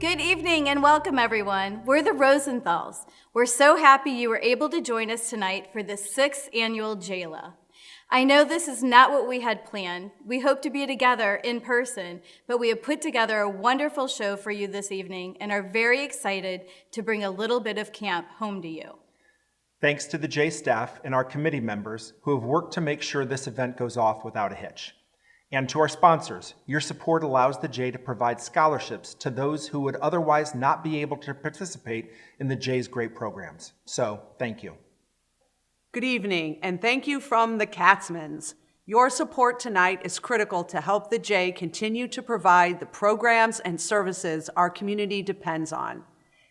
Good evening and welcome, everyone. We're the Rosenthals. We're so happy you were able to join us tonight for the 6th annual JALA. I know this is not what we had planned. We hope to be together in person, but we have put together a wonderful show for you this evening and are very excited to bring a little bit of camp home to you. Thanks to the J staff and our committee members who have worked to make sure this event goes off without a hitch. And to our sponsors, your support allows the J to provide scholarships to those who would otherwise not be able to participate in the J's great programs. So, thank you. Good evening, and thank you from the Katzmans. Your support tonight is critical to help the J continue to provide the programs and services our community depends on.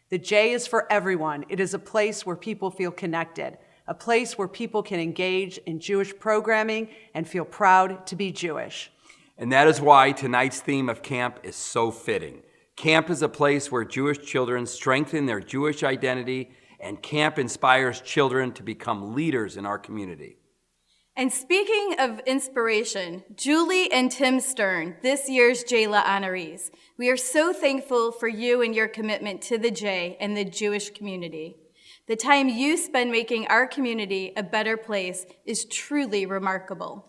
The J is for everyone. It is a place where people feel connected, a place where people can engage in Jewish programming and feel proud to be Jewish. And that is why tonight's theme of camp is so fitting. Camp is a place where Jewish children strengthen their Jewish identity, and camp inspires children to become leaders in our community. And speaking of inspiration, Julie and Tim Stern, this year's JALA honorees, we are so thankful for you and your commitment to the J and the Jewish community. The time you spend making our community a better place is truly remarkable.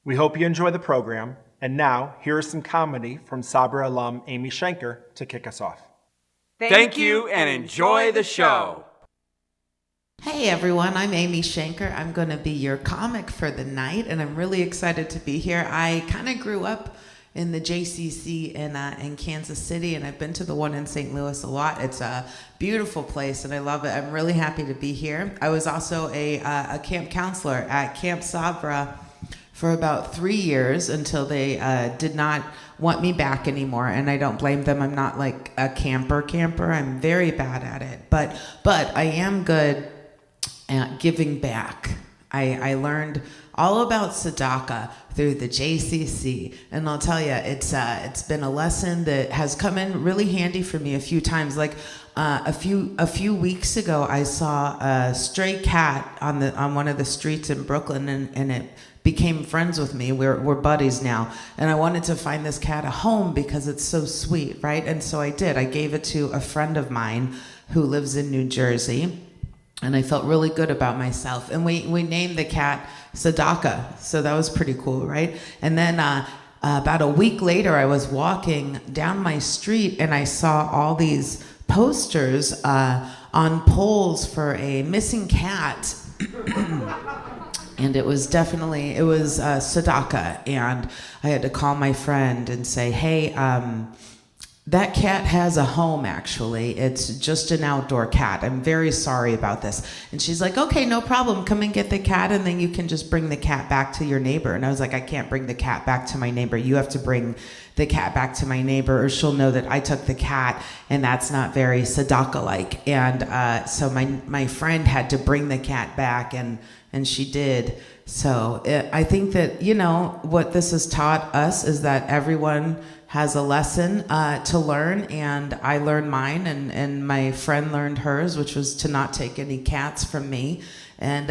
We hope you enjoy the program. And now, here is some comedy from Sabra alum Amy Schenker to kick us off. Thank you and enjoy the show. Hey everyone, I'm Amy Schenker. I'm going to be your comic for the night, and I'm really excited to be here. I kind of grew up in the JCC in Kansas City, and I've been to the one in St. Louis a lot. It's a beautiful place, and I love it. I'm really happy to be here. I was also a camp counselor at Camp Sabra for about 3 years until they did not want me back anymore, and I don't blame them. I'm not like a camper. I'm very bad at it, but I am good at giving back. I learned all about tzedakah through the JCC, and I'll tell you, it's been a lesson that has come in really handy for me a few times. Like a few weeks ago, I saw a stray cat on one of the streets in Brooklyn, and it became friends with me. We're buddies now, and I wanted to find this cat a home because it's so sweet, right? And so I did. I gave it to a friend of mine who lives in New Jersey. And I felt really good about myself. And we named the cat Sadaka. So that was pretty cool, right? And then about a week later, I was walking down my street and I saw all these posters on poles for a missing cat. And it was Sadaka. And I had to call my friend and say, hey, that cat has a home, actually. It's just an outdoor cat. I'm very sorry about this. And she's like, okay, no problem. Come and get the cat, and then you can just bring the cat back to your neighbor. And I was like, I can't bring the cat back to my neighbor. You have to bring the cat back to my neighbor, or she'll know that I took the cat, and that's not very Sadaka-like. And so my friend had to bring the cat back, and she did. So I think that, what this has taught us is that everyone has a lesson to learn, and I learned mine, and my friend learned hers, which was to not take any cats from me, and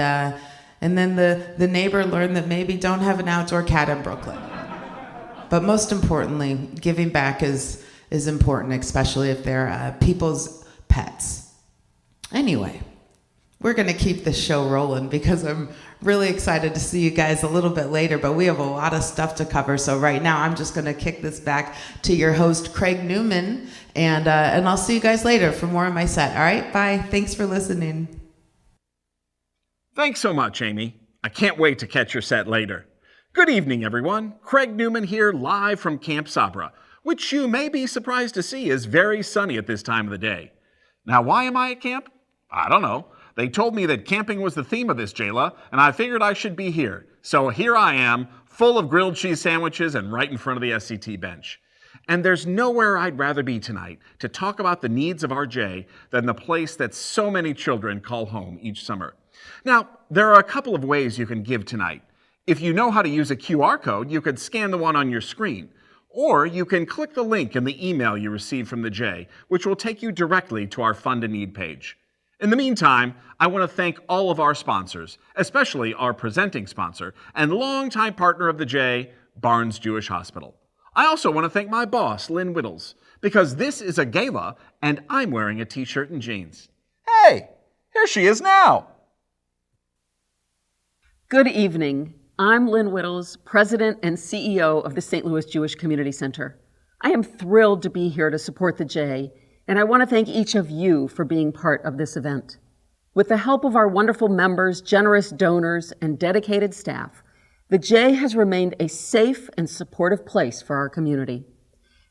then the neighbor learned that maybe don't have an outdoor cat in Brooklyn. But most importantly, giving back is important, especially if they're people's pets. Anyway, we're gonna keep this show rolling because I'm really excited to see you guys a little bit later, but we have a lot of stuff to cover. So right now, I'm just gonna kick this back to your host, Craig Newman, and I'll see you guys later for more of my set. All right, bye. Thanks for listening. Thanks so much, Amy. I can't wait to catch your set later. Good evening, everyone. Craig Newman here, live from Camp Sabra, which you may be surprised to see is very sunny at this time of the day. Now, why am I at camp? I don't know. They told me that camping was the theme of this JALA, and I figured I should be here. So here I am, full of grilled cheese sandwiches and right in front of the SCT bench. And there's nowhere I'd rather be tonight to talk about the needs of our J than the place that so many children call home each summer. Now, there are a couple of ways you can give tonight. If you know how to use a QR code, you could scan the one on your screen. Or you can click the link in the email you received from the J, which will take you directly to our Fund a Need page. In the meantime, I want to thank all of our sponsors, especially our presenting sponsor and longtime partner of the J, Barnes Jewish Hospital. I also want to thank my boss, Lynn Whittles. because this is a gala and I'm wearing a t-shirt and jeans. Hey, here she is now. Good evening. I'm Lynn Whittles, President and CEO of the St. Louis Jewish Community Center. I am thrilled to be here to support the J, and I want to thank each of you for being part of this event. With the help of our wonderful members, generous donors, and dedicated staff, the J has remained a safe and supportive place for our community.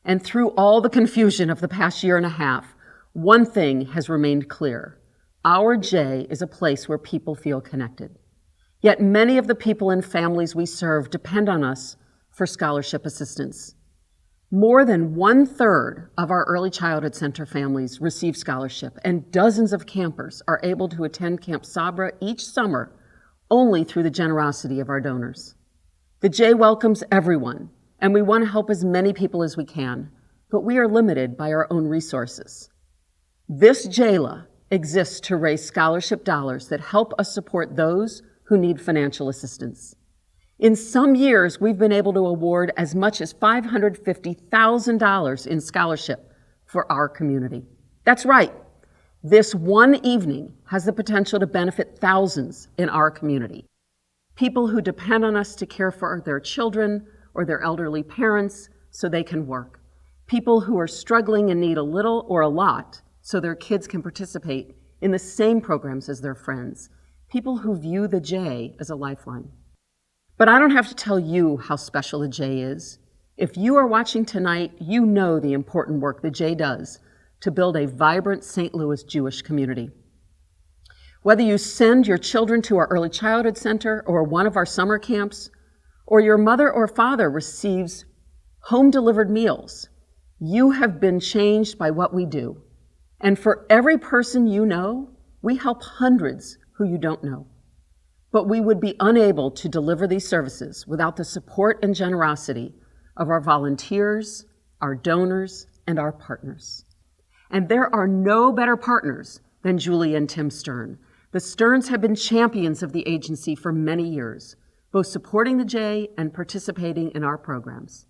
And through all the confusion of the past year and a half, one thing has remained clear. Our J is a place where people feel connected. Yet many of the people and families we serve depend on us for scholarship assistance. More than 1/3 of our early childhood center families receive scholarship, and dozens of campers are able to attend Camp Sabra each summer only through the generosity of our donors. The J welcomes everyone, and we want to help as many people as we can, but we are limited by our own resources. This JLA exists to raise scholarship dollars that help us support those who need financial assistance. In some years, we've been able to award as much as $550,000 in scholarship for our community. That's right. This one evening has the potential to benefit thousands in our community. People who depend on us to care for their children or their elderly parents so they can work. People who are struggling and need a little or a lot so their kids can participate in the same programs as their friends. People who view the J as a lifeline. But I don't have to tell you how special the J is. If you are watching tonight, you know the important work the J does to build a vibrant St. Louis Jewish community. Whether you send your children to our early childhood center or one of our summer camps, or your mother or father receives home-delivered meals, you have been changed by what we do. And for every person you know, we help hundreds who you don't know. But we would be unable to deliver these services without the support and generosity of our volunteers, our donors, and our partners. And there are no better partners than Julie and Tim Stern. The Sterns have been champions of the agency for many years, both supporting the J and participating in our programs.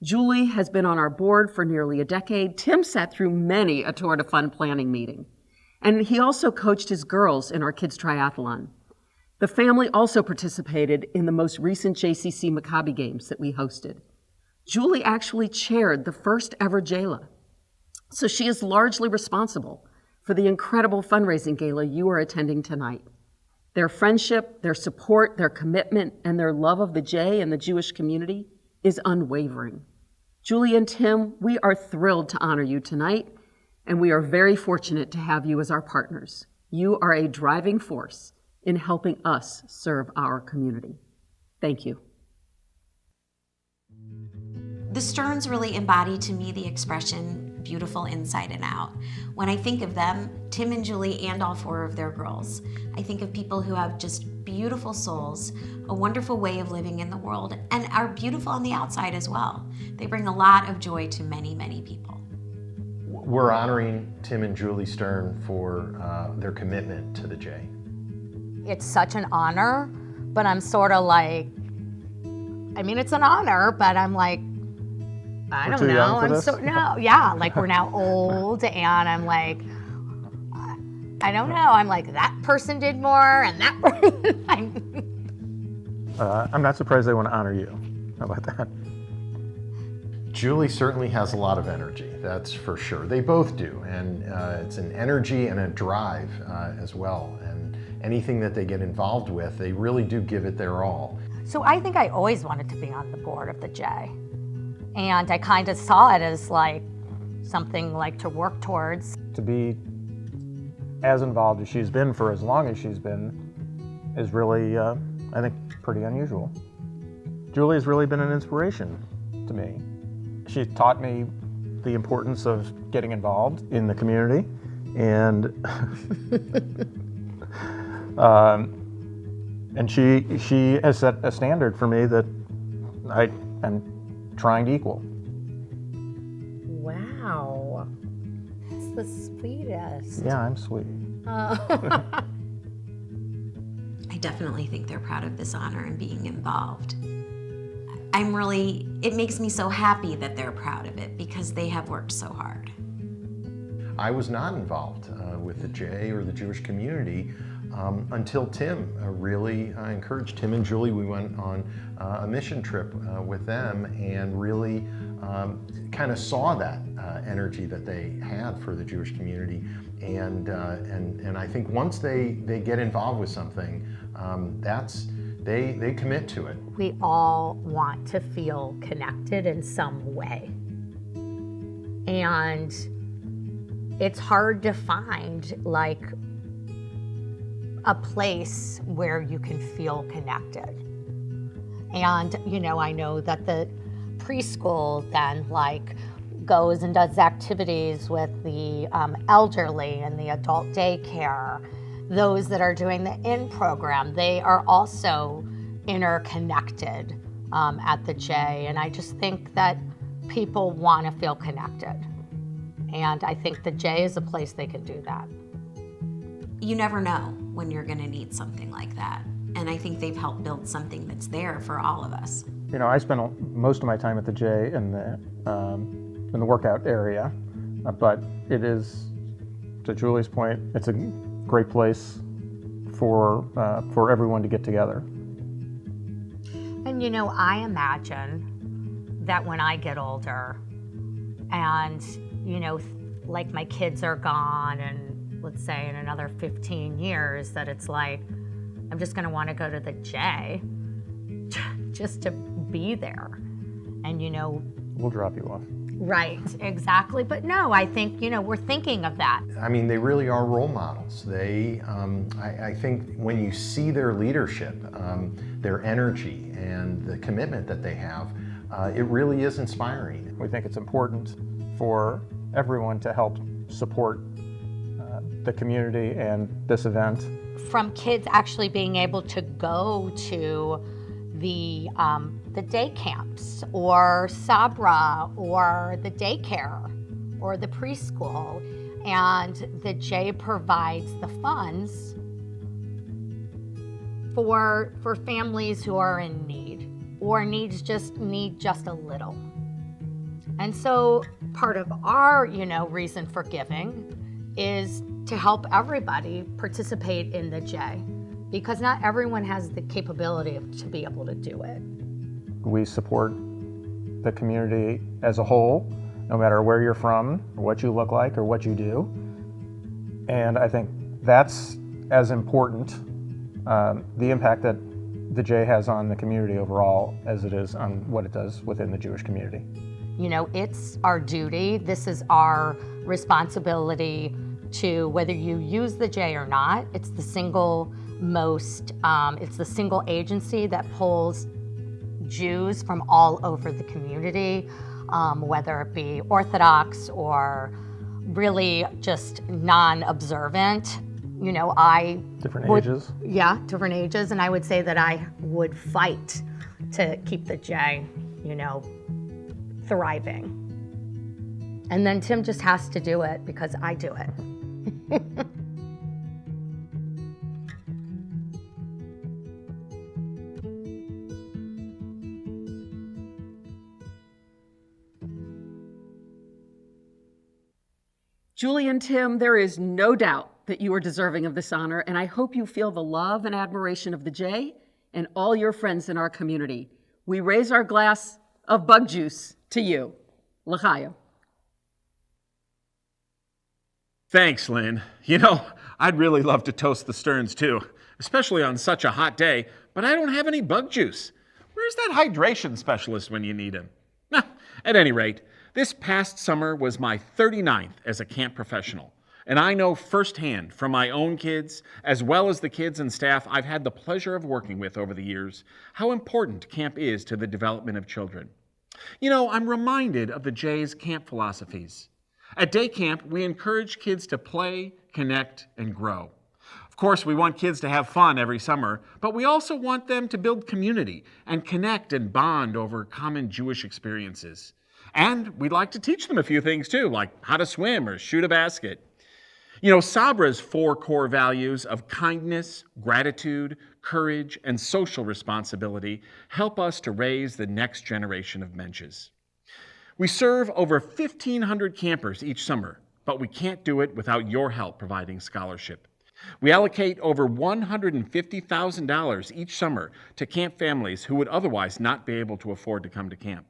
Julie has been on our board for nearly a decade. Tim sat through many a Tour de Fun planning meeting. And he also coached his girls in our kids' triathlon. The family also participated in the most recent JCC Maccabi games that we hosted. Julie actually chaired the first ever JLA. So she is largely responsible for the incredible fundraising gala you are attending tonight. Their friendship, their support, their commitment, and their love of the J and the Jewish community is unwavering. Julie and Tim, we are thrilled to honor you tonight, and we are very fortunate to have you as our partners. You are a driving force in helping us serve our community. Thank you. The Sterns really embody to me the expression beautiful inside and out. When I think of them, Tim and Julie and all four of their girls, I think of people who have just beautiful souls, a wonderful way of living in the world, and are beautiful on the outside as well. They bring a lot of joy to many, many people. We're honoring Tim and Julie Stern for their commitment to the J. It's such an honor, but I'm sort of like, I mean, it's an honor, but I'm like, I don't know. Like we're now old, and I'm like, I don't know. I'm like, that person did more, and that person. I'm not surprised they want to honor you. How about that? Julie certainly has a lot of energy, that's for sure. They both do, and it's an energy and a drive as well. And anything that they get involved with, they really do give it their all. So I think I always wanted to be on the board of the J. And I kind of saw it as like something like to work towards. To be as involved as she's been for as long as she's been is really, I think, pretty unusual. Julie has really been an inspiration to me. She taught me the importance of getting involved in the community, and and she has set a standard for me that I am trying to equal. Wow, that's the sweetest. Yeah, I'm sweet. I definitely think they're proud of this honor and being involved. it makes me so happy that they're proud of it because they have worked so hard. I was not involved with the J or the Jewish community until Tim really encouraged Tim and Julie. We went on a mission trip with them and really kind of saw that energy that they had for the Jewish community. And I think once they get involved with something, they commit to it. We all want to feel connected in some way. And it's hard to find like a place where you can feel connected. And, you know, I know that the preschool then like goes and does activities with the elderly and the adult daycare. Those that are doing the in program, they are also interconnected at the J. And I just think that people want to feel connected. And I think the J is a place they can do that. You never know when you're going to need something like that. And I think they've helped build something that's there for all of us. You know, I spent most of my time at the J in the workout area, but it is, to Julie's point, it's a great place for everyone to get together. And you know, I imagine that when I get older and, you know, like my kids are gone and let's say in another 15 years that it's like, I'm just gonna wanna go to the J just to be there. And you know, We'll drop you off. Right, exactly. But no, I think, you know, we're thinking of that. I mean, they really are role models. They, I think when you see their leadership, their energy and the commitment that they have, it really is inspiring. We think it's important for everyone to help support the community and this event. From kids actually being able to go to the day camps or Sabra or the daycare or the preschool, and the J provides the funds for families who are in need or need just a little. And so part of our, you know, reason for giving is to help everybody participate in the J, because not everyone has the capability to be able to do it. We support the community as a whole, no matter where you're from, or what you look like, or what you do. And I think that's as important, the impact that the J has on the community overall as it is on what it does within the Jewish community. You know, it's our duty, this is our responsibility to, whether you use the J or not, it's the single agency that pulls Jews from all over the community, whether it be Orthodox or really just non-observant. You know, different ages. Yeah, different ages, and I would say that I would fight to keep the J, you know, thriving. And then Tim just has to do it because I do it. Julie and Tim, there is no doubt that you are deserving of this honor, and I hope you feel the love and admiration of the J and all your friends in our community. We raise our glass of bug juice to you. L'chaim. Thanks, Lynn. You know, I'd really love to toast the Stearns too, especially on such a hot day, but I don't have any bug juice. Where's that hydration specialist when you need him? At any rate, this past summer was my 39th as a camp professional, and I know firsthand from my own kids, as well as the kids and staff I've had the pleasure of working with over the years, how important camp is to the development of children. You know, I'm reminded of the J's camp philosophies. At day camp, we encourage kids to play, connect, and grow. Of course, we want kids to have fun every summer, but we also want them to build community and connect and bond over common Jewish experiences. And we'd like to teach them a few things too, like how to swim or shoot a basket. You know, Sabra's 4 core values of kindness, gratitude, courage, and social responsibility help us to raise the next generation of Mensches. We serve over 1,500 campers each summer, but we can't do it without your help providing scholarship. We allocate over $150,000 each summer to camp families who would otherwise not be able to afford to come to camp.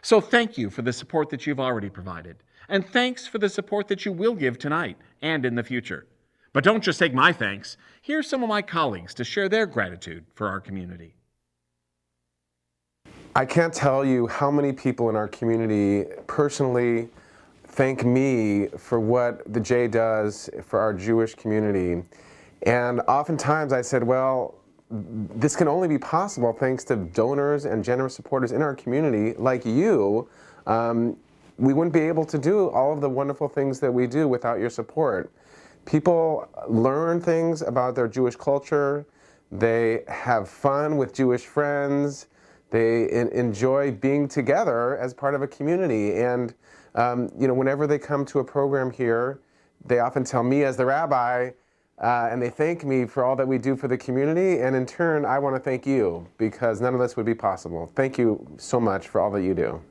So thank you for the support that you've already provided, and thanks for the support that you will give tonight and in the future. But don't just take my thanks. Here's some of my colleagues to share their gratitude for our community. I can't tell you how many people in our community personally thank me for what the J does for our Jewish community. And oftentimes I said, well, this can only be possible thanks to donors and generous supporters in our community like you. We wouldn't be able to do all of the wonderful things that we do without your support. People learn things about their Jewish culture. They have fun with Jewish friends. They enjoy being together as part of a community. And you know, whenever they come to a program here, they often tell me as the rabbi, and they thank me for all that we do for the community. And in turn, I want to thank you because none of this would be possible. Thank you so much for all that you do.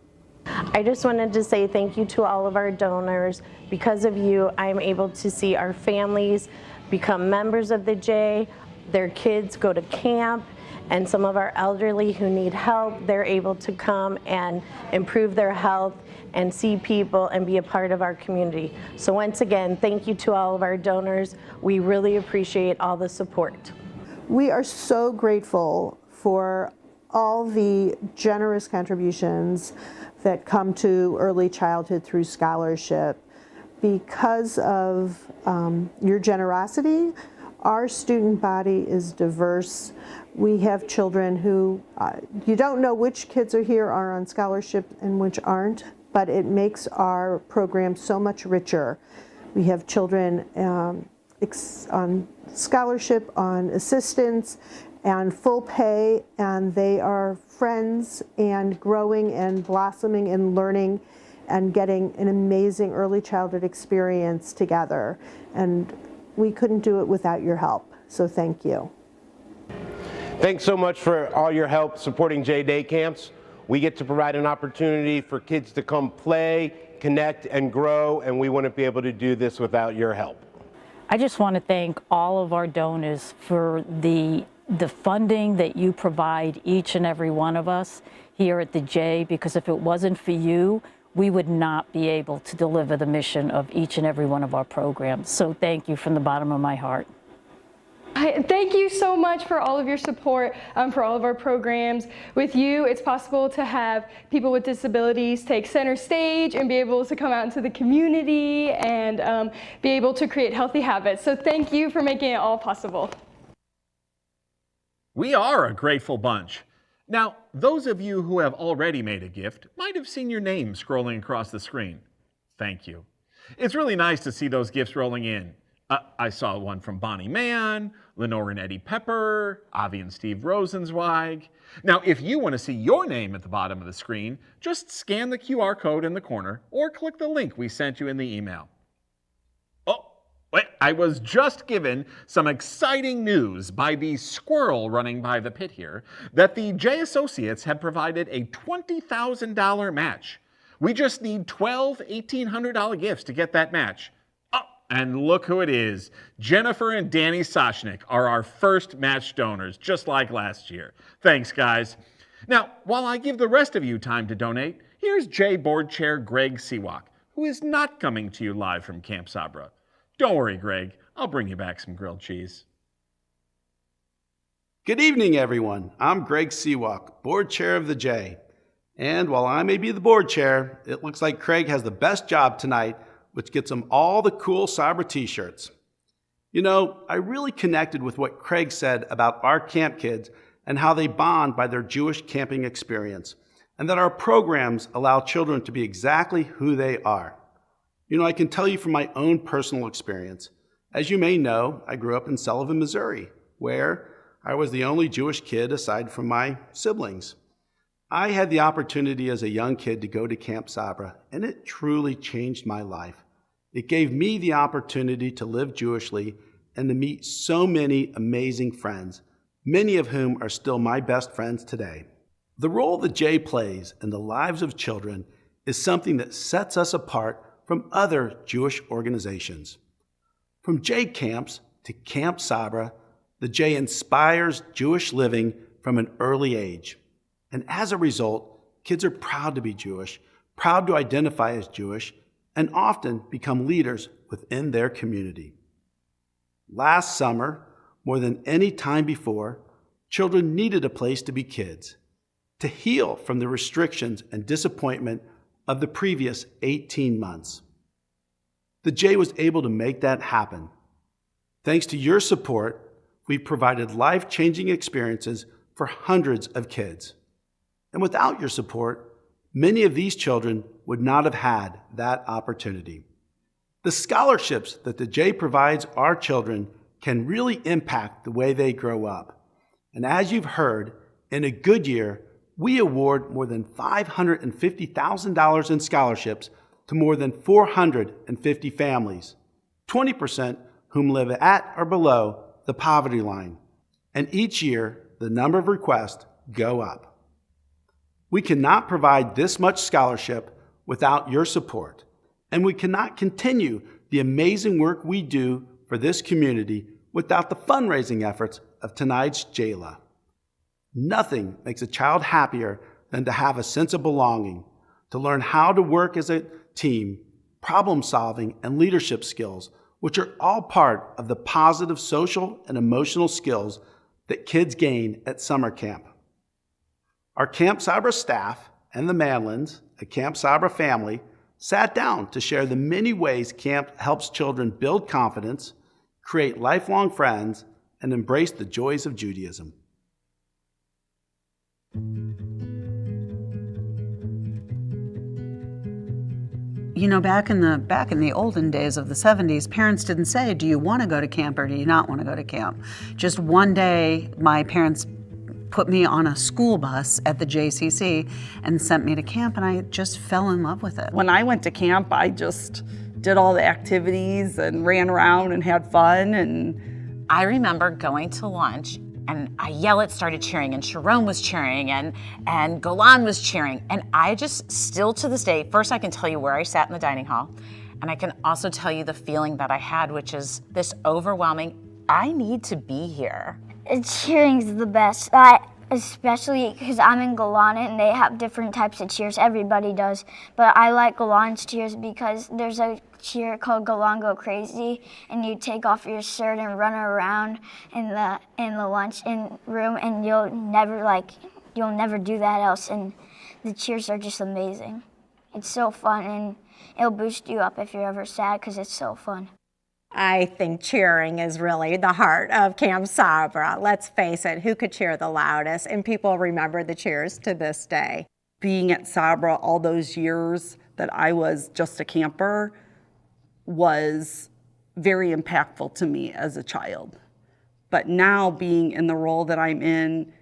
I just wanted to say thank you to all of our donors. Because of you, I'm able to see our families become members of the J, their kids go to camp, and some of our elderly who need help, they're able to come and improve their health and see people and be a part of our community. So once again, thank you to all of our donors. We really appreciate all the support. We are so grateful for all the generous contributions that come to early childhood through scholarship. Because of your generosity, our student body is diverse. We have children who, you don't know which kids are here are on scholarship and which aren't, but it makes our program so much richer. We have children on scholarship, on assistance, and full pay, and they are friends and growing and blossoming and learning and getting an amazing early childhood experience together. And we couldn't do it without your help, so thank you. Thanks so much for all your help supporting J Day camps. We get to provide an opportunity for kids to come play, connect, and grow, and we wouldn't be able to do this without your help. I just want to thank all of our donors for the funding that you provide each and every one of us here at the J, because if it wasn't for you, we would not be able to deliver the mission of each and every one of our programs. So thank you from the bottom of my heart. Thank you so much for all of your support for all of our programs. With you, it's possible to have people with disabilities take center stage and be able to come out into the community and be able to create healthy habits. So thank you for making it all possible. We are a grateful bunch. Now, those of you who have already made a gift might have seen your name scrolling across the screen. Thank you. It's really nice to see those gifts rolling in. I saw one from Bonnie Mann, Lenore and Eddie Pepper, Avi and Steve Rosenzweig. Now, if you want to see your name at the bottom of the screen, just scan the QR code in the corner or click the link we sent you in the email. Wait, I was just given some exciting news by the squirrel running by the pit here that the J Associates have provided a $20,000 match. We just need 12 $1,800 gifts to get that match. Oh, and look who it is. Jennifer and Danny Soshnick are our first match donors, just like last year. Thanks, guys. Now, while I give the rest of you time to donate, here's J Board Chair Greg Siwak, who is not coming to you live from Camp Sabra. Don't worry, Greg. I'll bring you back some grilled cheese. Good evening, everyone. I'm Greg Siwak, board chair of the J. And while I may be the board chair, it looks like Craig has the best job tonight, which gets him all the cool Sabra t-shirts. You know, I really connected with what Craig said about our camp kids and how they bond by their Jewish camping experience, and that our programs allow children to be exactly who they are. You know, I can tell you from my own personal experience. As you may know, I grew up in Sullivan, Missouri, where I was the only Jewish kid aside from my siblings. I had the opportunity as a young kid to go to Camp Sabra, and it truly changed my life. It gave me the opportunity to live Jewishly and to meet so many amazing friends, many of whom are still my best friends today. The role the J plays in the lives of children is something that sets us apart from other Jewish organizations. From J Camps to Camp Sabra, the J inspires Jewish living from an early age. And as a result, kids are proud to be Jewish, proud to identify as Jewish, and often become leaders within their community. Last summer, more than any time before, children needed a place to be kids, to heal from the restrictions and disappointment of the previous 18 months. The J was able to make that happen. Thanks to your support, we've provided life-changing experiences for hundreds of kids. And without your support, many of these children would not have had that opportunity. The scholarships that the J provides our children can really impact the way they grow up. And as you've heard, in a good year, we award more than $550,000 in scholarships to more than 450 families, 20% whom live at or below the poverty line. And each year, the number of requests go up. We cannot provide this much scholarship without your support, and we cannot continue the amazing work we do for this community without the fundraising efforts of tonight's Jayla. Nothing makes a child happier than to have a sense of belonging, to learn how to work as a team, problem solving, and leadership skills, which are all part of the positive social and emotional skills that kids gain at summer camp. Our Camp Sabra staff and the Manlins, a Camp Sabra family, sat down to share the many ways camp helps children build confidence, create lifelong friends, and embrace the joys of Judaism. You know, back in the olden days of the 70s, parents didn't say, do you want to go to camp or do you not want to go to camp? Just one day, my parents put me on a school bus at the JCC and sent me to camp, and I just fell in love with it. When I went to camp, I just did all the activities and ran around and had fun. And I remember going to lunch, and Ayelet started cheering, and Sharon was cheering, and Golan was cheering. And I just, still to this day, first I can tell you where I sat in the dining hall, and I can also tell you the feeling that I had, which is this overwhelming, I need to be here. Cheering's the best, especially because I'm in Golan and they have different types of cheers. Everybody does, but I like Golan's cheers because there's a cheer called Golan Go Crazy, and you take off your shirt and run around in the lunch room, and you'll never do that else. And the cheers are just amazing. It's so fun, and it'll boost you up if you're ever sad because it's so fun. I think cheering is really the heart of Camp Sabra. Let's face it, who could cheer the loudest? And people remember the cheers to this day. Being at Sabra all those years that I was just a camper was very impactful to me as a child. But now being in the role that I'm in,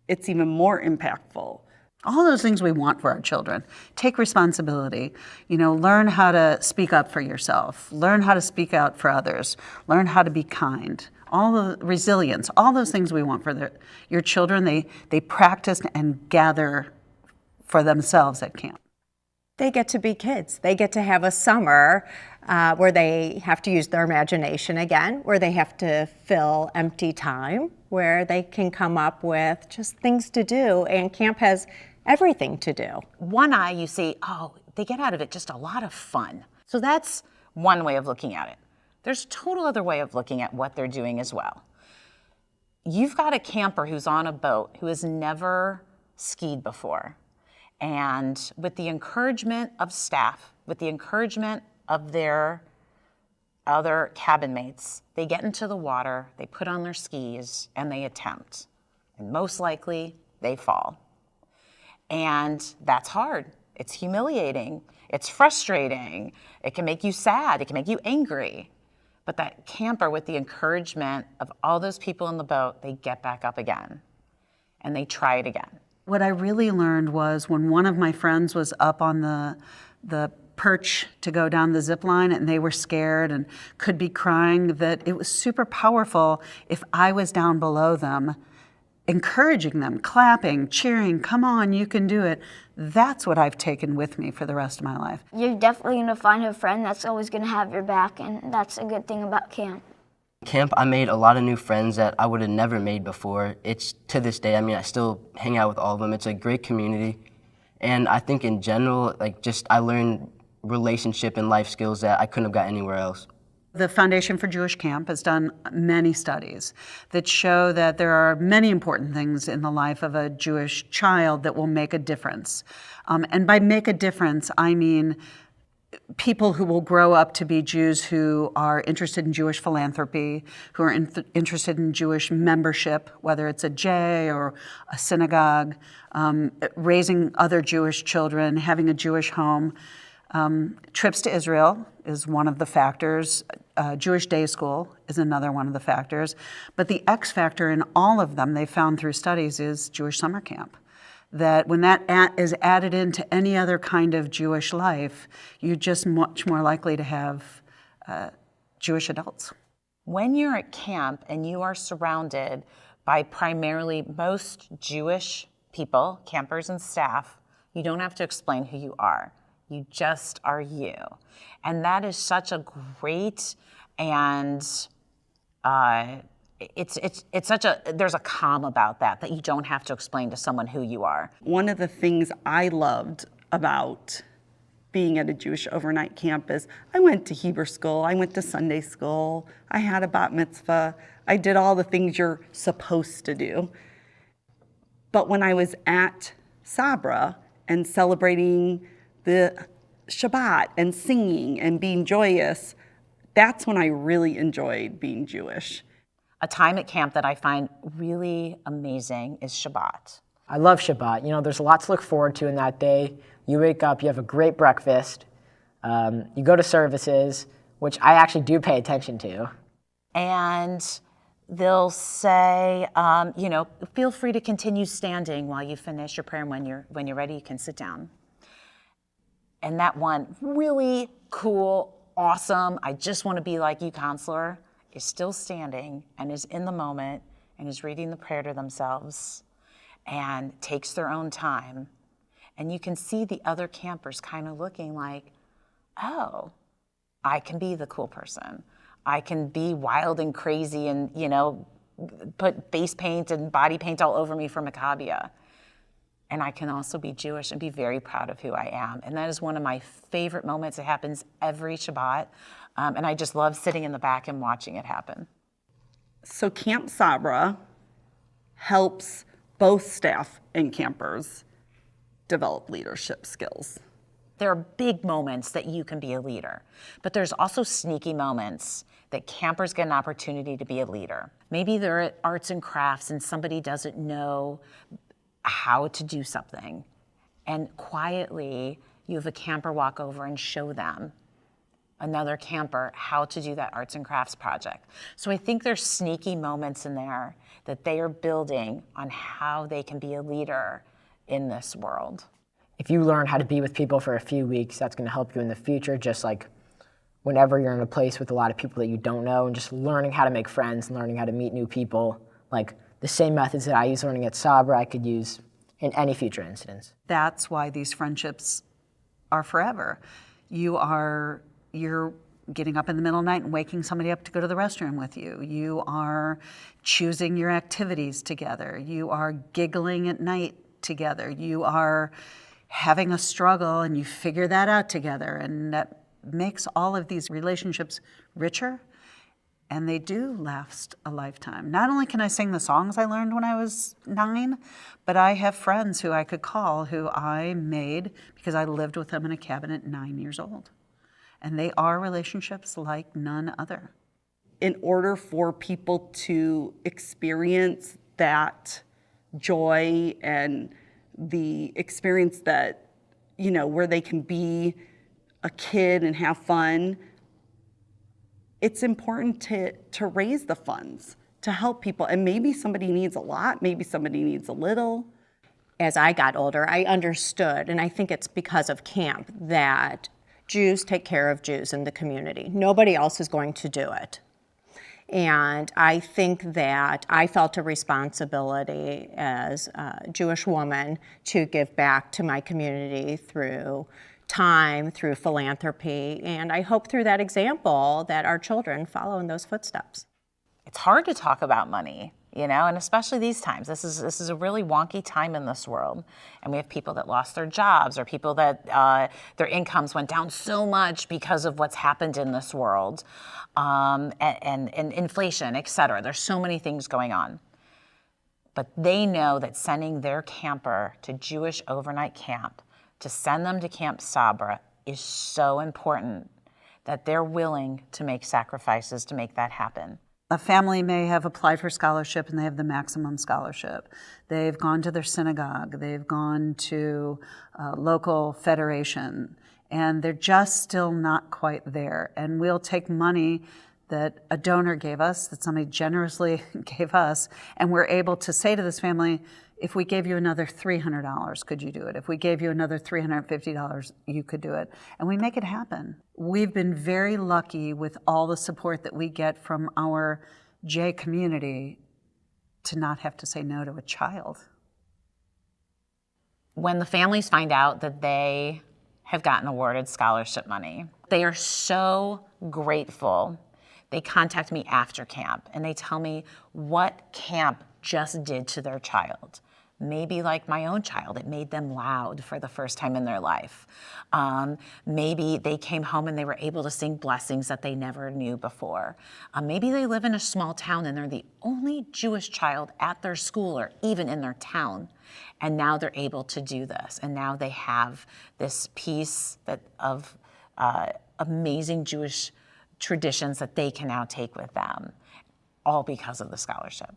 it's even more impactful. All those things we want for our children. Take responsibility. Learn how to speak up for yourself. Learn how to speak out for others. Learn how to be kind. All the resilience, all those things we want for your children, they practice and gather for themselves at camp. They get to be kids. They get to have a summer where they have to use their imagination again, where they have to fill empty time, where they can come up with just things to do. And camp has everything to do. One eye, you see, they get out of it just a lot of fun. So that's one way of looking at it. There's a total other way of looking at what they're doing as well. You've got a camper who's on a boat who has never skied before. And with the encouragement of staff, with the encouragement of their other cabin mates, they get into the water, they put on their skis, and they attempt. And most likely, they fall. And that's hard. It's humiliating. It's frustrating. It can make you sad. It can make you angry. But that camper, with the encouragement of all those people in the boat, they get back up again. And they try it again. What I really learned was when one of my friends was up on the perch to go down the zip line and they were scared and could be crying, that it was super powerful if I was down below them, encouraging them, clapping, cheering, come on, you can do it. That's what I've taken with me for the rest of my life. You're definitely going to find a friend that's always going to have your back, and that's a good thing about camp. Camp, I made a lot of new friends that I would have never made before. It's to this day, I mean, I still hang out with all of them. It's a great community. And I think in general, I learned relationship and life skills that I couldn't have got anywhere else. The Foundation for Jewish Camp has done many studies that show that there are many important things in the life of a Jewish child that will make a difference. And by make a difference, I mean people who will grow up to be Jews who are interested in Jewish philanthropy, who are interested in Jewish membership, whether it's a J or a synagogue, raising other Jewish children, having a Jewish home. Trips to Israel is one of the factors. Jewish day school is another one of the factors. But the X factor in all of them, they found through studies, is Jewish summer camp. That when that is added into any other kind of Jewish life, you're just much more likely to have Jewish adults. When you're at camp and you are surrounded by primarily most Jewish people, campers and staff, you don't have to explain who you are. You just are you. And that is such a great and there's a calm about that you don't have to explain to someone who you are. One of the things I loved about being at a Jewish overnight camp is I went to Hebrew school, I went to Sunday school, I had a bat mitzvah, I did all the things you're supposed to do. But when I was at Sabra and celebrating the Shabbat and singing and being joyous, that's when I really enjoyed being Jewish. A time at camp that I find really amazing is Shabbat. I love Shabbat. You know, there's lots to look forward to in that day. You wake up, you have a great breakfast, you go to services, which I actually do pay attention to. And they'll say, feel free to continue standing while you finish your prayer, and when you're ready, you can sit down. And that one really cool, awesome, I just want to be like you counselor is still standing and is in the moment and is reading the prayer to themselves and takes their own time. And you can see the other campers kind of looking like, oh, I can be the cool person. I can be wild and crazy and, put face paint and body paint all over me for Maccabia. And I can also be Jewish and be very proud of who I am. And that is one of my favorite moments. It happens every Shabbat. And I just love sitting in the back and watching it happen. So Camp Sabra helps both staff and campers develop leadership skills. There are big moments that you can be a leader, but there's also sneaky moments that campers get an opportunity to be a leader. Maybe they're at arts and crafts and somebody doesn't know how to do something. And quietly, you have a camper walk over and show them, another camper, how to do that arts and crafts project. So I think there's sneaky moments in there that they are building on how they can be a leader in this world. If you learn how to be with people for a few weeks, that's going to help you in the future, just like whenever you're in a place with a lot of people that you don't know, and just learning how to make friends and learning how to meet new people. Like the same methods that I use learning at Sabra, I could use in any future incidents. That's why these friendships are forever. You're getting up in the middle of the night and waking somebody up to go to the restroom with you. You are choosing your activities together. You are giggling at night together. You are having a struggle and you figure that out together. And that makes all of these relationships richer, and they do last a lifetime. Not only can I sing the songs I learned when I was 9, but I have friends who I could call who I made because I lived with them in a cabin at 9 years old. And they are relationships like none other. In order for people to experience that joy and the experience that, where they can be a kid and have fun, it's important to raise the funds to help people. And maybe somebody needs a lot, maybe somebody needs a little. As I got older, I understood, and I think it's because of camp, that Jews take care of Jews in the community. Nobody else is going to do it. And I think that I felt a responsibility as a Jewish woman to give back to my community through time, through philanthropy, and I hope through that example that our children follow in those footsteps. It's hard to talk about money, you know, and especially these times. This is a really wonky time in this world, and we have people that lost their jobs or people that their incomes went down so much because of what's happened in this world, and inflation, et cetera. There's so many things going on. But they know that sending their camper to Jewish overnight camp, to send them to Camp Sabra, is so important that they're willing to make sacrifices to make that happen. A family may have applied for scholarship and they have the maximum scholarship. They've gone to their synagogue, they've gone to a local federation, and they're just still not quite there. And we'll take money that a donor gave us, that somebody generously gave us, and we're able to say to this family, if we gave you another $300, could you do it? If we gave you another $350, you could do it. And we make it happen. We've been very lucky with all the support that we get from our J community to not have to say no to a child. When the families find out that they have gotten awarded scholarship money, they are so grateful. They contact me after camp and they tell me what camp just did to their child. Maybe like my own child, it made them loud for the first time in their life. Maybe they came home and they were able to sing blessings that they never knew before. Maybe they live in a small town and they're the only Jewish child at their school or even in their town. And now they're able to do this. And now they have this piece of amazing Jewish traditions that they can now take with them, all because of the scholarship.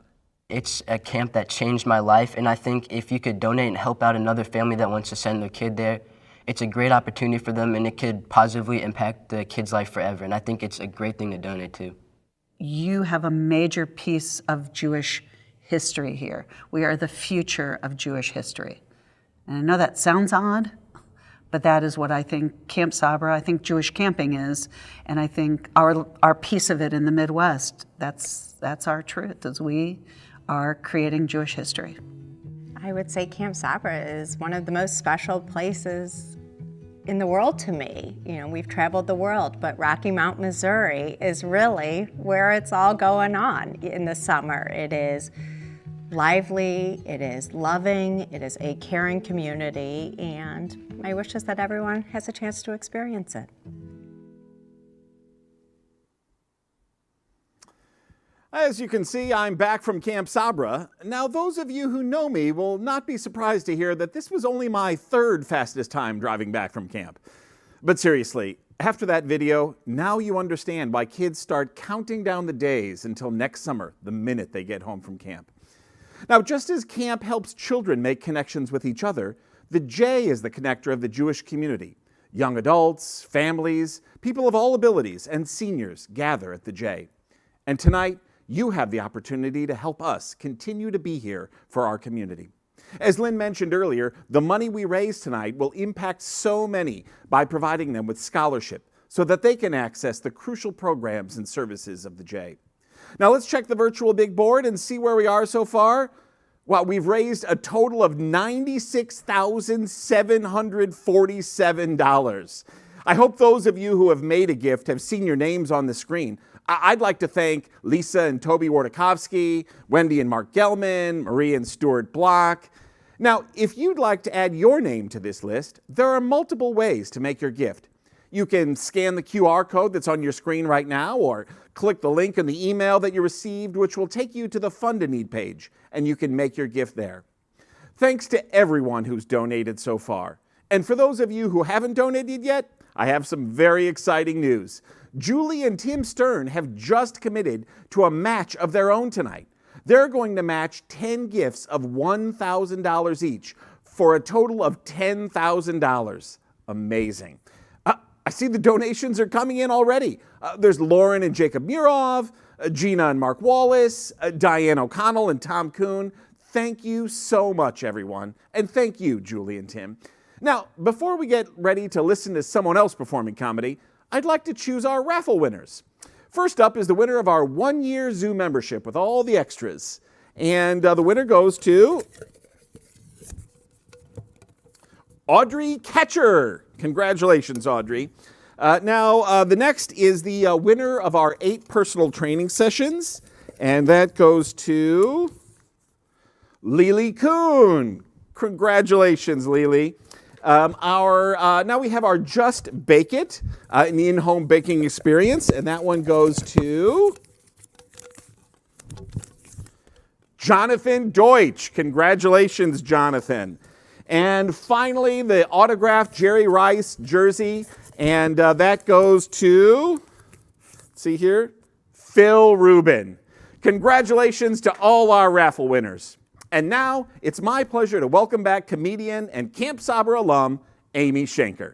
It's a camp that changed my life, and I think if you could donate and help out another family that wants to send their kid there, it's a great opportunity for them, and it could positively impact the kid's life forever, and I think it's a great thing to donate to. You have a major piece of Jewish history here. We are the future of Jewish history. And I know that sounds odd, but that is what I think Camp Sabra, I think Jewish camping is, and I think our piece of it in the Midwest, that's our truth, is we are creating Jewish history. I would say Camp Sabra is one of the most special places in the world to me. You know, we've traveled the world, but Rocky Mount, Missouri is really where it's all going on in the summer. It is lively, it is loving, it is a caring community, and my wish is that everyone has a chance to experience it. As you can see, I'm back from Camp Sabra. Now, those of you who know me will not be surprised to hear that this was only my third fastest time driving back from camp. But seriously, after that video, now you understand why kids start counting down the days until next summer, the minute they get home from camp. Now, just as camp helps children make connections with each other, the J is the connector of the Jewish community. Young adults, families, people of all abilities, and seniors gather at the J. And tonight, you have the opportunity to help us continue to be here for our community. As Lynn mentioned earlier, the money we raise tonight will impact so many by providing them with scholarship so that they can access the crucial programs and services of the J. Now let's check the virtual big board and see where we are so far. Well, we've raised a total of $96,747. I hope those of you who have made a gift have seen your names on the screen. I'd like to thank Lisa and Toby Wardakovsky, Wendy and Mark Gelman, Marie and Stuart Block. Now, if you'd like to add your name to this list, there are multiple ways to make your gift. You can scan the QR code that's on your screen right now, or click the link in the email that you received, which will take you to the Fund a Need page, and you can make your gift there. Thanks to everyone who's donated so far. And for those of you who haven't donated yet, I have some very exciting news. Julie and Tim Stern have just committed to a match of their own tonight. They're going to match 10 gifts of $1,000 each for a total of $10,000. Amazing. I see the donations are coming in already. There's Lauren and Jacob Murov, Gina and Mark Wallace, Diane O'Connell and Tom Kuhn. Thank you so much, everyone. And thank you, Julie and Tim. Now, before we get ready to listen to someone else performing comedy, I'd like to choose our raffle winners. First up is the winner of our 1-year zoo membership with all the extras. And the winner goes to Audrey Ketcher. Congratulations, Audrey. Now, the next is the winner of our 8 personal training sessions, and that goes to Lily Kuhn. Congratulations, Lily. Now we have our Just Bake It, an in-home baking experience, and that one goes to Jonathan Deutsch. Congratulations, Jonathan. And finally, the autographed Jerry Rice jersey, and that goes to, let's see here, Phil Rubin. Congratulations to all our raffle winners. And now, it's my pleasure to welcome back comedian and Camp Sabra alum, Amy Schenker.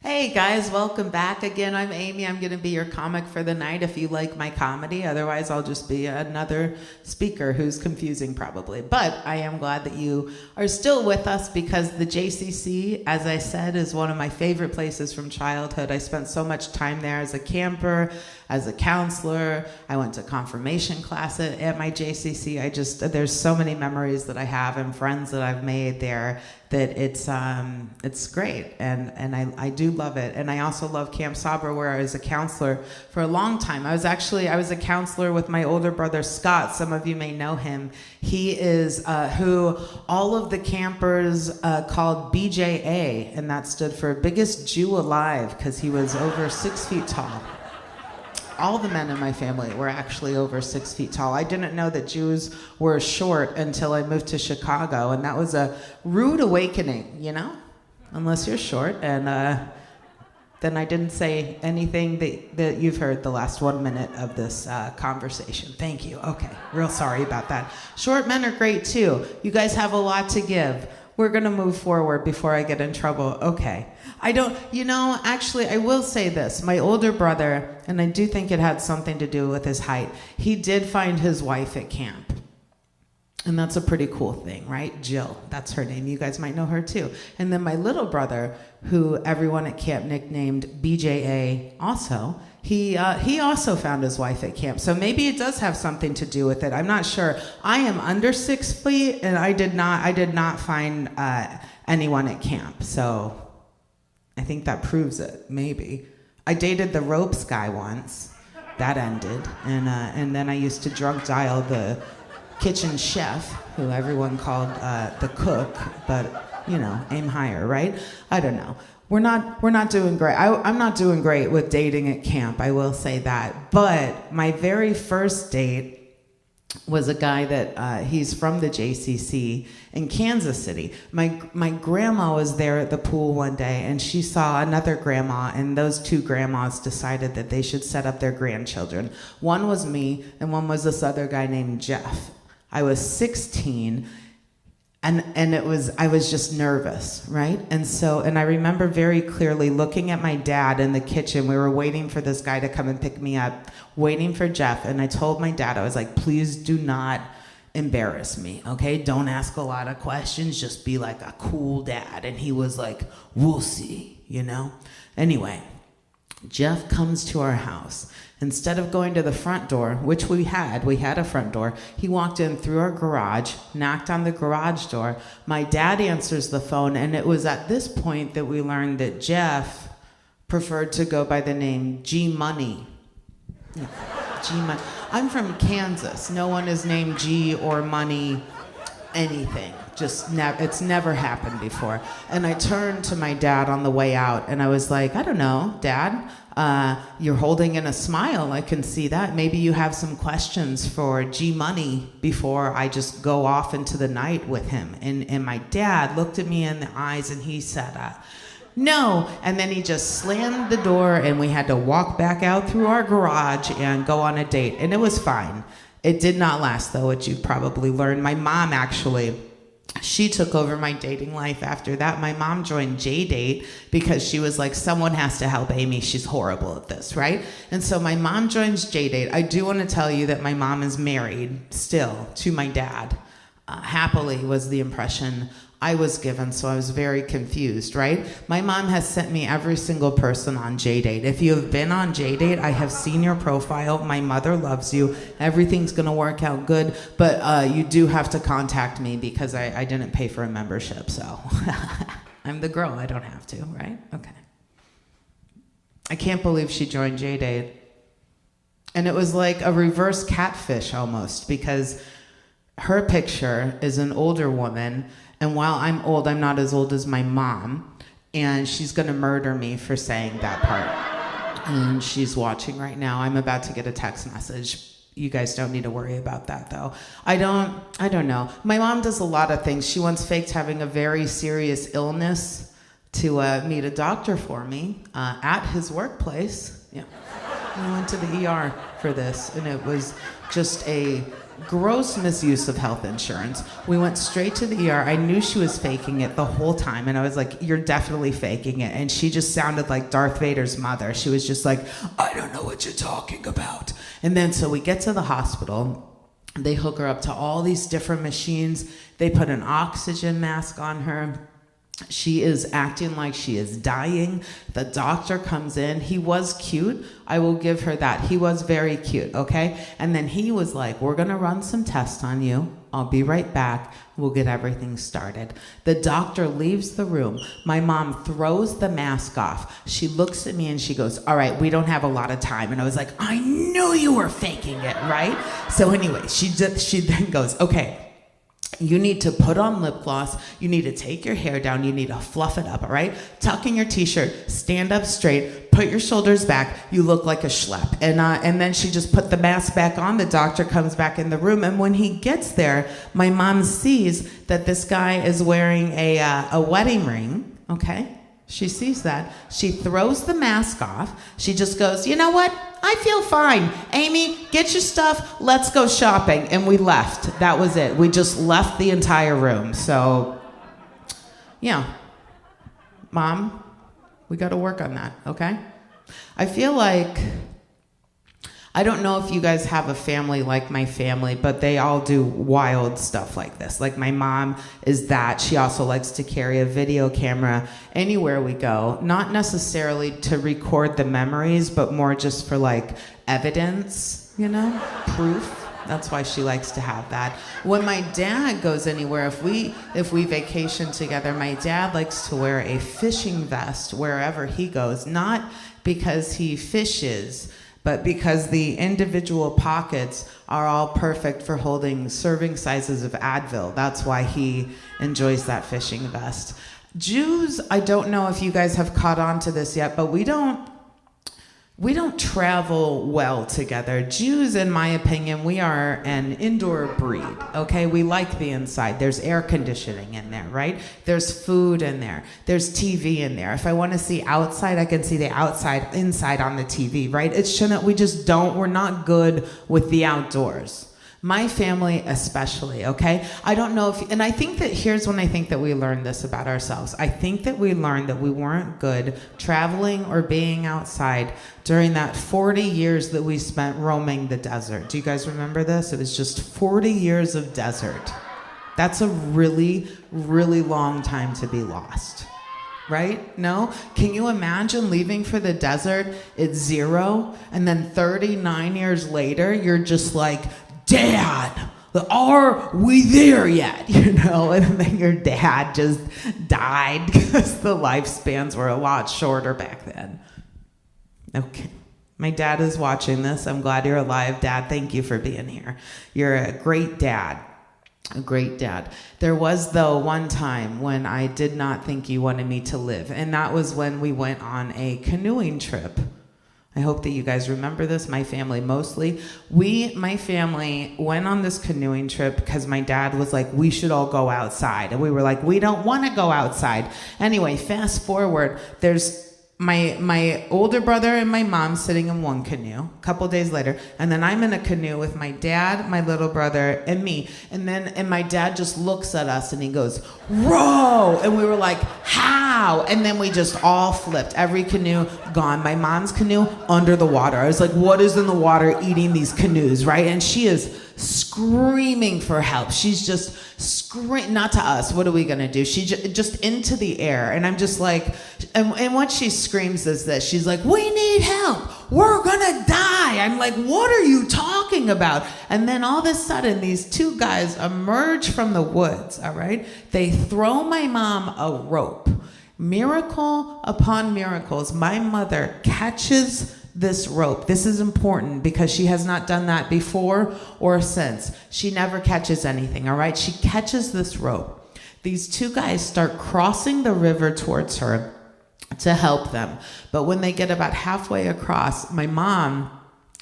Hey guys, welcome back again. I'm Amy. I'm going to be your comic for the night if you like my comedy. Otherwise, I'll just be another speaker who's confusing probably. But I am glad that you are still with us because the JCC, as I said, is one of my favorite places from childhood. I spent so much time there as a camper, as a counselor. I went to confirmation class at my JCC. There's so many memories that I have and friends that I've made there that it's great, and I do love it. And I also love Camp Sabra, where I was a counselor for a long time. I was a counselor with my older brother Scott. Some of you may know him. He is who all of the campers called BJA, and that stood for Biggest Jew Alive, because he was over 6 feet tall. All the men in my family were actually over 6 feet tall. I didn't know that Jews were short until I moved to Chicago, and that was a rude awakening, you know, unless you're short. And then I didn't say anything that you've heard the last 1 minute of this conversation. Thank you. Okay, real sorry about that. Short men are great too. You guys have a lot to give. We're gonna move forward before I get in trouble. Okay. Actually, I will say this. My older brother, and I do think it had something to do with his height, he did find his wife at camp. And that's a pretty cool thing, right? Jill, that's her name. You guys might know her too. And then my little brother, who everyone at camp nicknamed BJA also, he also found his wife at camp. So maybe it does have something to do with it. I'm not sure. I am under 6 feet, and I did not find anyone at camp. So I think that proves it, maybe. I dated the ropes guy once. That ended. And then I used to drunk dial the kitchen chef, who everyone called the cook, but, aim higher, right? I don't know. We're not doing great. I'm not doing great with dating at camp, I will say that. But my very first date was a guy that he's from the JCC in Kansas City. My grandma was there at the pool one day, and she saw another grandma, and those 2 grandmas decided that they should set up their grandchildren. One was me, and one was this other guy named Jeff. I was 16, and I was just nervous, right? And I remember very clearly looking at my dad in the kitchen. We were waiting for this guy to come and pick me up, waiting for Jeff, and I told my dad, I was like, please do not embarrass me, okay? Don't ask a lot of questions, just be like a cool dad. And he was like, we'll see, Anyway, Jeff comes to our house. Instead of going to the front door, which we had a front door, he walked in through our garage, knocked on the garage door. My dad answers the phone, and it was at this point that we learned that Jeff preferred to go by the name G Money. Yeah, G Money. I'm from Kansas. No one is named G or Money anything. It's never happened before. And I turned to my dad on the way out, and I was like, I don't know, Dad. You're holding in a smile. I can see that. Maybe you have some questions for G Money before I just go off into the night with him. And my dad looked at me in the eyes, and he said, no. And then he just slammed the door, and we had to walk back out through our garage and go on a date. And it was fine. It did not last, though, which you've probably learned. My mom, actually, she took over my dating life after that. My mom joined JDate because she was like, someone has to help Amy. She's horrible at this, right? And so my mom joins JDate. I do want to tell you that my mom is married still to my dad. Happily was the impression I was given, so I was very confused, right? My mom has sent me every single person on JDate. If you have been on JDate, I have seen your profile. My mother loves you. Everything's gonna work out good, but you do have to contact me because I didn't pay for a membership, so. I'm the girl, I don't have to, right? Okay. I can't believe she joined JDate. And it was like a reverse catfish almost, because her picture is an older woman, and while I'm old, I'm not as old as my mom, and she's gonna murder me for saying that part. And she's watching right now. I'm about to get a text message. You guys don't need to worry about that though. I don't know. My mom does a lot of things. She once faked having a very serious illness to meet a doctor for me at his workplace. Yeah. I went to the ER for this, and it was just a gross misuse of health insurance. We went straight to the ER. I knew she was faking it the whole time, and I was like, you're definitely faking it. And she just sounded like Darth Vader's mother. She was just like, I don't know what you're talking about. And then so we get to the hospital. They hook her up to all these different machines. They put an oxygen mask on her. She is acting like she is dying. The doctor comes in. He was cute. I will give her that. He was very cute, okay? And then he was like, we're gonna run some tests on you. I'll be right back. We'll get everything started. The doctor leaves the room. My mom throws the mask off. She looks at me and she goes, all right, we don't have a lot of time. And I was like, I knew you were faking it, right? So anyway, she then goes, okay, you need to put on lip gloss. You need to take your hair down. You need to fluff it up, all right? Tuck in your t-shirt, stand up straight, put your shoulders back. You look like a schlep. And then she just put the mask back on. The doctor comes back in the room. And when he gets there, my mom sees that this guy is wearing a wedding ring, okay? She sees that. She throws the mask off. She just goes, you know what? I feel fine. Amy, get your stuff. Let's go shopping. And we left. That was it. We just left the entire room. So, yeah. Mom, we got to work on that, okay? I feel like, I don't know if you guys have a family like my family, but they all do wild stuff like this. Like my mom is that. She also likes to carry a video camera anywhere we go. Not necessarily to record the memories, but more just for like evidence, you know, proof. That's why she likes to have that. When my dad goes anywhere, if we vacation together, my dad likes to wear a fishing vest wherever he goes, not because he fishes, but because the individual pockets are all perfect for holding serving sizes of Advil. That's why he enjoys that fishing vest. Jews, I don't know if you guys have caught on to this yet, but we don't travel well together. Jews, in my opinion, we are an indoor breed, okay? We like the inside. There's air conditioning in there, right? There's food in there. There's TV in there. If I want to see outside, I can see the outside, inside on the TV, right? We're not good with the outdoors. My family especially, okay? I don't know if, and I think that here's when I think that we learned this about ourselves. I think that we learned that we weren't good traveling or being outside during that 40 years that we spent roaming the desert. Do you guys remember this? It was just 40 years of desert. That's a really, really long time to be lost. Right? No? Can you imagine leaving for the desert? It's 0, and then 39 years later, you're just like, Dad, are we there yet? You know, and then your dad just died because the lifespans were a lot shorter back then. Okay. My dad is watching this. I'm glad you're alive, Dad. Thank you for being here. You're a great dad. A great dad. There was, though, one time when I did not think you wanted me to live, and that was when we went on a canoeing trip. I hope that you guys remember this, my family mostly. My family went on this canoeing trip because my dad was like, we should all go outside. And we were like, we don't want to go outside. Anyway, fast forward, there's my older brother and my mom sitting in one canoe a couple days later, and then I'm in a canoe with my dad, my little brother, and me. And my dad just looks at us and he goes, row! And we were like, how? And then we just all flipped. Every canoe gone. My mom's canoe under the water. I was like, what is in the water eating these canoes, right? And she is screaming for help. She's just not to us. What are we gonna do? She just into the air. And I'm just like, and what she screams is this. She's like, we need help. We're gonna die. I'm like, what are you talking about? And then all of a sudden, these two guys emerge from the woods, all right? They throw my mom a rope. Miracle upon miracles, my mother catches this rope. This is important because she has not done that before or since. She never catches anything, all right? She catches this rope. These two guys start crossing the river towards her to help them. But when they get about halfway across, my mom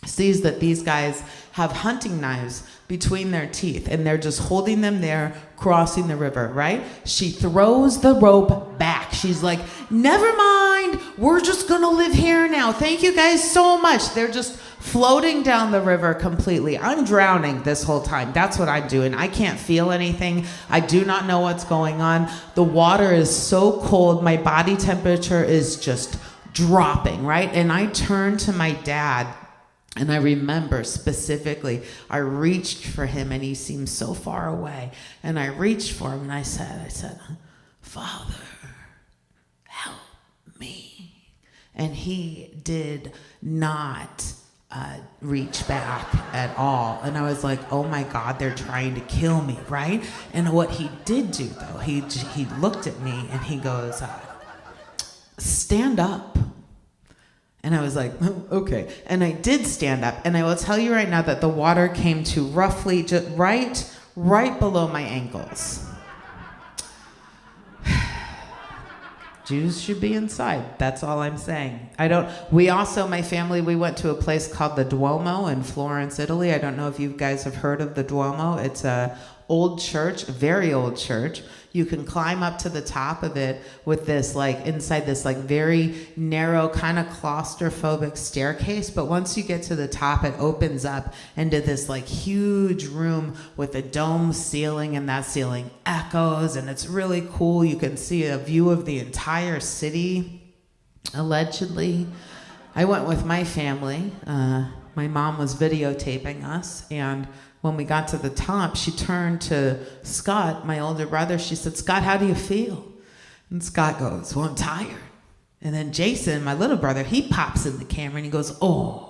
sees that these guys have hunting knives between their teeth and they're just holding them there, crossing the river, right? She throws the rope back. She's like, never mind, we're just gonna live here now. Thank you guys so much. They're just floating down the river completely. I'm drowning this whole time. That's what I'm doing. I can't feel anything. I do not know what's going on. The water is so cold. My body temperature is just dropping, right? And I turn to my dad. And I remember specifically, I reached for him and he seemed so far away. And I reached for him and I said, Father, help me. And he did not reach back at all. And I was like, oh my God, they're trying to kill me, right? And what he did do though, he looked at me and he goes, stand up. And I was like, oh, okay. And I did stand up. And I will tell you right now that the water came to roughly just right below my ankles. Jews should be inside. That's all I'm saying. My family, we went to a place called the Duomo in Florence, Italy. I don't know if you guys have heard of the Duomo. It's a old church, very old church. You can climb up to the top of it with this, inside this, very narrow, kind of claustrophobic staircase. But once you get to the top, it opens up into this, huge room with a dome ceiling, and that ceiling echoes, and it's really cool. You can see a view of the entire city, allegedly. I went with my family. My mom was videotaping us, and when we got to the top, she turned to Scott, my older brother. She said, Scott, how do you feel? And Scott goes, well, I'm tired. And then Jason, my little brother, he pops in the camera and he goes, oh,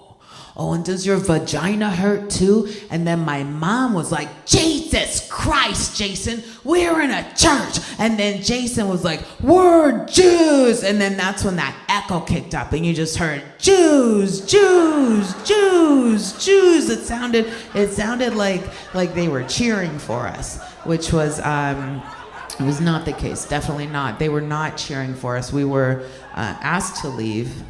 and does your vagina hurt too? And then my mom was like, Jesus Christ, Jason, we're in a church. And then Jason was like, we're Jews. And then that's when that echo kicked up and you just heard Jews, Jews, Jews, Jews. It sounded like they were cheering for us, which was, it was not the case, definitely not. They were not cheering for us. We were asked to leave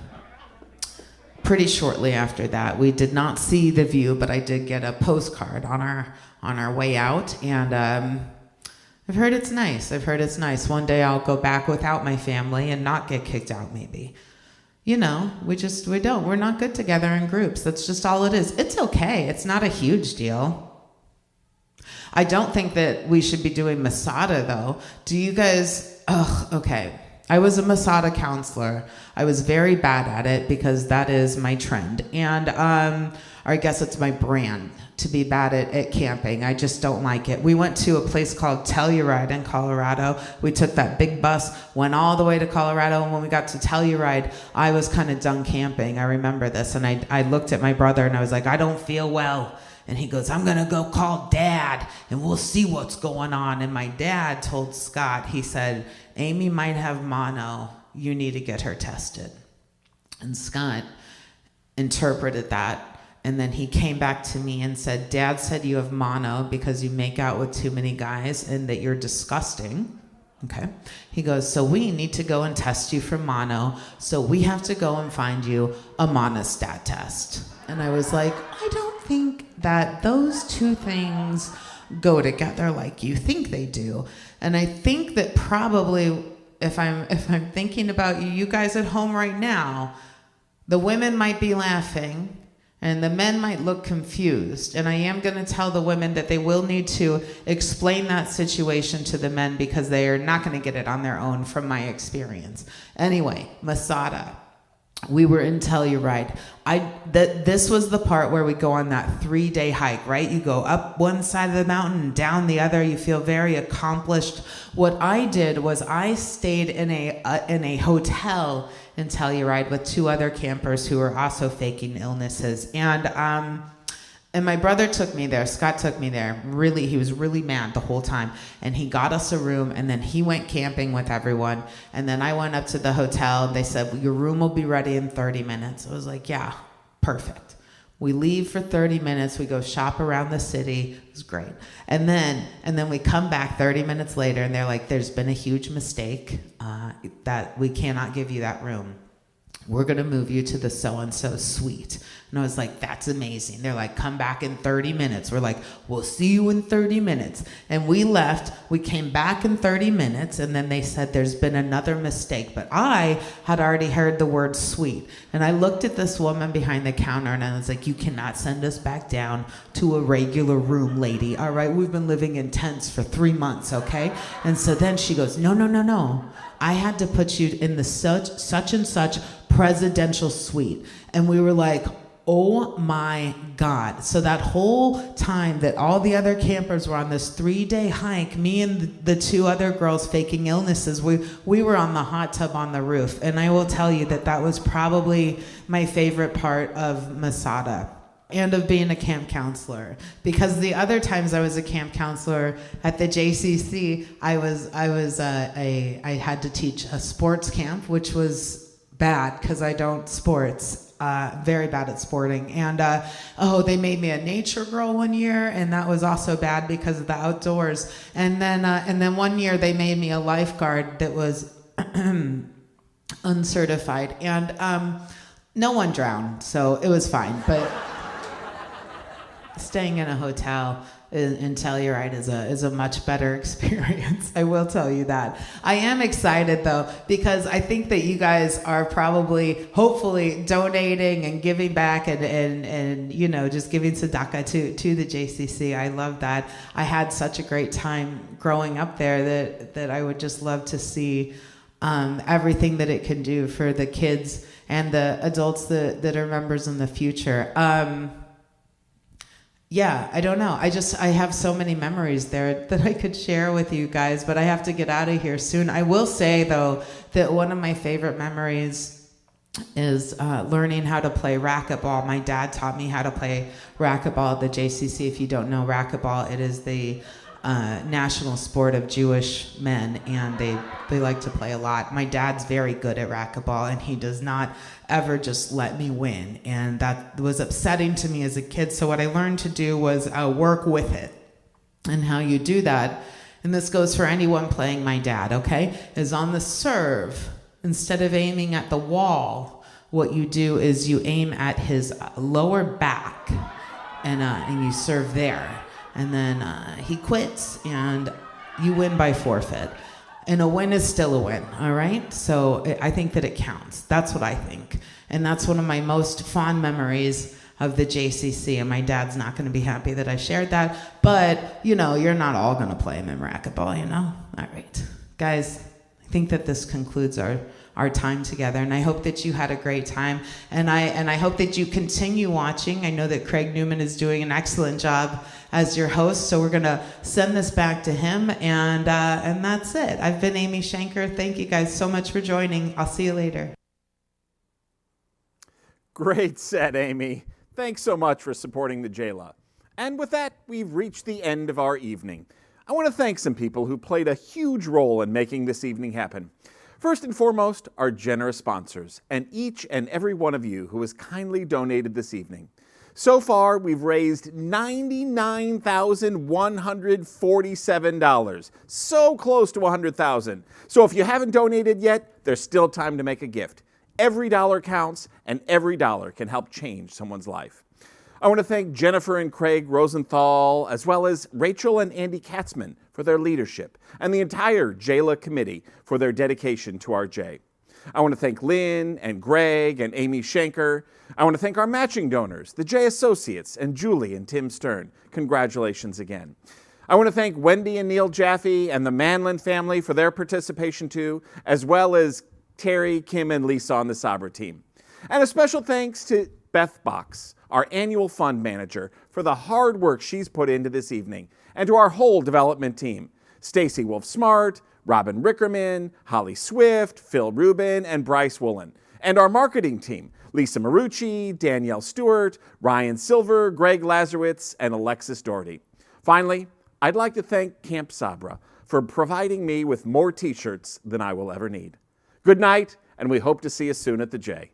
pretty shortly after that. We did not see the view, but I did get a postcard on our way out, and I've heard it's nice. One day I'll go back without my family and not get kicked out, maybe. We don't. We're not good together in groups. That's just all it is. It's okay. It's not a huge deal. I don't think that we should be doing Masada, though. Do you guys... okay. I was a Masada counselor. I was very bad at it because that is my trend. And, or I guess it's my brand to be bad at camping. I just don't like it. We went to a place called Telluride in Colorado. We took that big bus, went all the way to Colorado, and when we got to Telluride, I was kind of done camping. I remember this, and I looked at my brother and I was like, I don't feel well. And he goes, I'm gonna go call Dad and we'll see what's going on. And my dad told Scott, he said, Amy might have mono. You need to get her tested. And Scott interpreted that. And then he came back to me and said, Dad said you have mono because you make out with too many guys and that you're disgusting. Okay. He goes, so we need to go and test you for mono. So we have to go and find you a monostat test. And I was like, I don't think that those two things go together like you think they do. And I think that probably if I'm thinking about you guys at home right now, the women might be laughing and the men might look confused. And I am going to tell the women that they will need to explain that situation to the men because they are not going to get it on their own from my experience. Anyway, Masada. we were in Telluride. This was the part where we go on that 3-day hike, right? You go up one side of the mountain and down the other. You feel very accomplished. What I did was I stayed in a hotel in Telluride with 2 other campers who were also faking illnesses. And my brother took me there. Scott took me there. Really, he was really mad the whole time. And he got us a room, and then he went camping with everyone. And then I went up to the hotel, and they said, well, your room will be ready in 30 minutes. I was like, yeah, perfect. We leave for 30 minutes. We go shop around the city. It was great. And then we come back 30 minutes later, and they're like, there's been a huge mistake that we cannot give you that room. We're going to move you to the so-and-so suite. And I was like, that's amazing. They're like, come back in 30 minutes. We're like, we'll see you in 30 minutes. And we left. We came back in 30 minutes, and then they said there's been another mistake. But I had already heard the word suite. And I looked at this woman behind the counter, and I was like, you cannot send us back down to a regular room, lady. All right, we've been living in tents for 3 months, okay? And so then she goes, no. I had to put you in the such and such presidential suite. And we were like, oh my God. So that whole time that all the other campers were on this 3-day hike, me and the 2 other girls faking illnesses, we were on the hot tub on the roof. And I will tell you that was probably my favorite part of Masada and of being a camp counselor. Because the other times I was a camp counselor at the JCC, I had to teach a sports camp, which was bad because I don't sports. Very bad at sporting. And they made me a nature girl one year, and that was also bad because of the outdoors. And then one year they made me a lifeguard that was uncertified, and no one drowned, so it was fine. But staying in a hotel in Telluride is a much better experience. I will tell you that. I am excited though, because I think that you guys are probably, hopefully, donating and giving back and just giving tzedakah to the JCC. I love that. I had such a great time growing up there that I would just love to see everything that it can do for the kids and the adults that are members in the future. Yeah, I don't know. I have so many memories there that I could share with you guys, but I have to get out of here soon. I will say, though, that one of my favorite memories is learning how to play racquetball. My dad taught me how to play racquetball at the JCC. If you don't know racquetball, it is the national sport of Jewish men, and they like to play a lot. My dad's very good at racquetball, and he does not ever just let me win, and that was upsetting to me as a kid. So what I learned to do was work with it. And how you do that, and this goes for anyone playing my dad, okay, is on the serve, instead of aiming at the wall, what you do is you aim at his lower back, and you serve there. And then he quits, and you win by forfeit. And a win is still a win, all right? So I think that it counts. That's what I think. And that's one of my most fond memories of the JCC. And my dad's not going to be happy that I shared that. But, you're not all going to play him in racquetball, All right. Guys, I think that this concludes our time together, and I hope that you had a great time, and I hope that you continue watching. I know that Craig Newman is doing an excellent job as your host, so we're gonna send this back to him, and that's it. I've been Amy Shanker. Thank you guys so much for joining. I'll see you later. Great set, Amy. Thanks so much for supporting the JLA. And with that, we've reached the end of our evening. I want to thank some people who played a huge role in making this evening happen. First and foremost, our generous sponsors, and each and every one of you who has kindly donated this evening. So far, we've raised $99,147. So close to $100,000. So if you haven't donated yet, there's still time to make a gift. Every dollar counts, and every dollar can help change someone's life. I want to thank Jennifer and Craig Rosenthal, as well as Rachel and Andy Katzman for their leadership, and the entire JLA committee for their dedication to our J. I want to thank Lynn and Greg and Amy Shanker. I want to thank our matching donors, the J Associates, and Julie and Tim Stern. Congratulations again. I want to thank Wendy and Neil Jaffe and the Manlin family for their participation too, as well as Terry, Kim, and Lisa on the Sabra team. And a special thanks to Beth Box, our annual fund manager, for the hard work she's put into this evening, and to our whole development team, Stacy Wolf-Smart, Robin Rickerman, Holly Swift, Phil Rubin, and Bryce Woolen, and our marketing team, Lisa Marucci, Danielle Stewart, Ryan Silver, Greg Lazarowitz, and Alexis Doherty. Finally, I'd like to thank Camp Sabra for providing me with more t-shirts than I will ever need. Good night, and we hope to see you soon at the J.